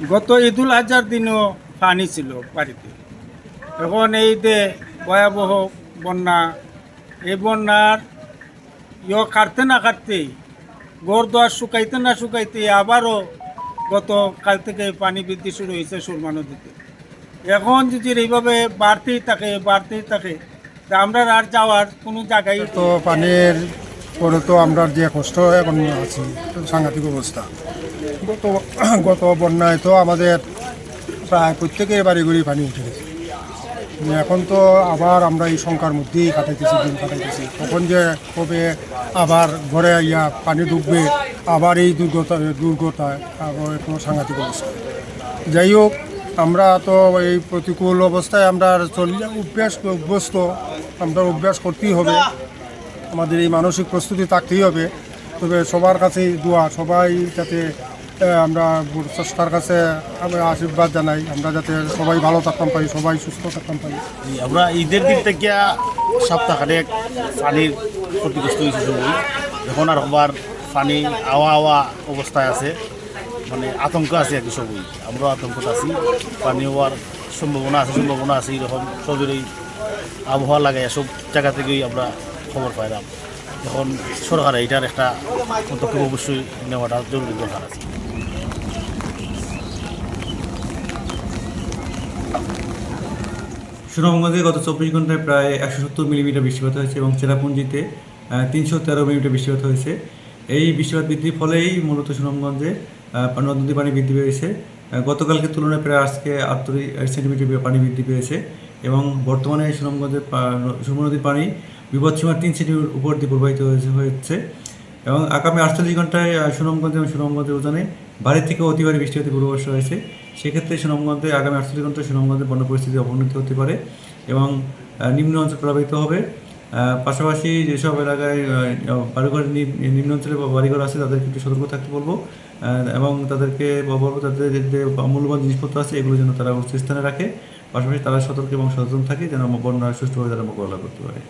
গত ঈদুল আজহার দিনও পানি ছিল বাড়িতে। এখন এই যে ভয়াবহ বন্যা, এই বন্যার কাটতে না কাটতেই ঘর দোয়ার শুকাইতে না শুকাইতে আবারও গতকাল থেকে পানি বৃদ্ধি শুরু হয়েছে সুরমা নদীতে। এখন যদি এইভাবে বাড়তেই থাকে তা আমরা আর যাওয়ার কোনো জায়গায় তো পানির পরে তো আমরা যে কষ্ট এখন আছি, সাংঘাতিক অবস্থা। গত গত বন্যায় তো আমাদের প্রায় প্রত্যেকের বাড়ি ঘুরি পানি উঠে গেছে। এখন তো আবার আমরা এই শঙ্কার মধ্যেই দিন কাটাইতেছি। কখন যে কবে আবার ঘরে ইয়া পানি ডুববে, আবার এই দুর্গতা আবার কোনো সাংঘাতিক অবস্থা। যাই হোক, আমরা তো এই প্রতিকূল অবস্থায় আমরা অভ্যস্ত, আমরা অভ্যাস করতেই হবে। আমাদের এই মানসিক প্রস্তুতি থাকতেই হবে। তবে সবার কাছেই দোয়া, সবাই যাতে আমরা স্রষ্টার কাছে আমরা আশীর্বাদ জানাই, আমরা যাতে সবাই ভালো থাকতাম পারি, সবাই সুস্থ থাকতাম পারি। আমরা ঈদের দিক থেকে সপ্তাহখানেক পানির ক্ষতিগ্রস্ত হয়েছে সবই। এখন আর আবার পানি আওয়া অবস্থায় আছে, মানে আতঙ্ক আছে আর কি সবই। আমরাও আতঙ্কত আছি, পানি হওয়ার সম্ভাবনা আছে এরকম সবের এই আবহাওয়া লাগাই সব জায়গা থেকেই আমরা খবর পাইলাম। এখন সরকার এটার একটা পদক্ষেপ অবশ্যই নেওয়াটা জরুরি দরকার আছে। সুনামগঞ্জে গত 24 ঘন্টায় প্রায় 170 মিলিমিটার বৃষ্টিপাত হয়েছে এবং চেরাপুঞ্জিতে 313 মিলিমিটার বৃষ্টিপাত হয়েছে। এই বৃষ্টিপাত বৃদ্ধির ফলেই মূলত সুনামগঞ্জে নদী পানি বৃদ্ধি পেয়েছে। গতকালকে তুলনায় প্রায় আজকে 38 সেন্টিমিটার পানি বৃদ্ধি পেয়েছে এবং বর্তমানে সুনামগঞ্জের সুরমা নদীর পানি বিপদসীমার 3 সেন্টিমিটার উপর দিয়ে প্রবাহিত হয়েছে এবং আগামী 48 ঘন্টায় সুনামগঞ্জ এবং সুনামগঞ্জের উজানে ভারী থেকে অতি ভারী বৃষ্টিপাতের পূর্বাভাস রয়েছে। সেক্ষেত্রে সুনামগঞ্জে আগামী 48 ঘন্টায় সুনামগঞ্জের বন্যা পরিস্থিতি অবনতি হতে পারে এবং নিম্ন অঞ্চল প্রভাবিত হবে। পাশাপাশি যেসব এলাকায় বাড়িঘর নিম্ন অঞ্চলে বাড়িঘর আছে তাদেরকে একটু সতর্ক থাকতে বলবো এবং তাদেরকে বলবো তাদের যে মূল্যবান জিনিসপত্র আছে এগুলো যেন তারা উচ্চ স্থানে রাখে। পাশাপাশি তারা সতর্ক এবং সচেতন থাকে যেন বন্যা সুষ্ঠুভাবে তারা মোকাবেলা করতে পারে।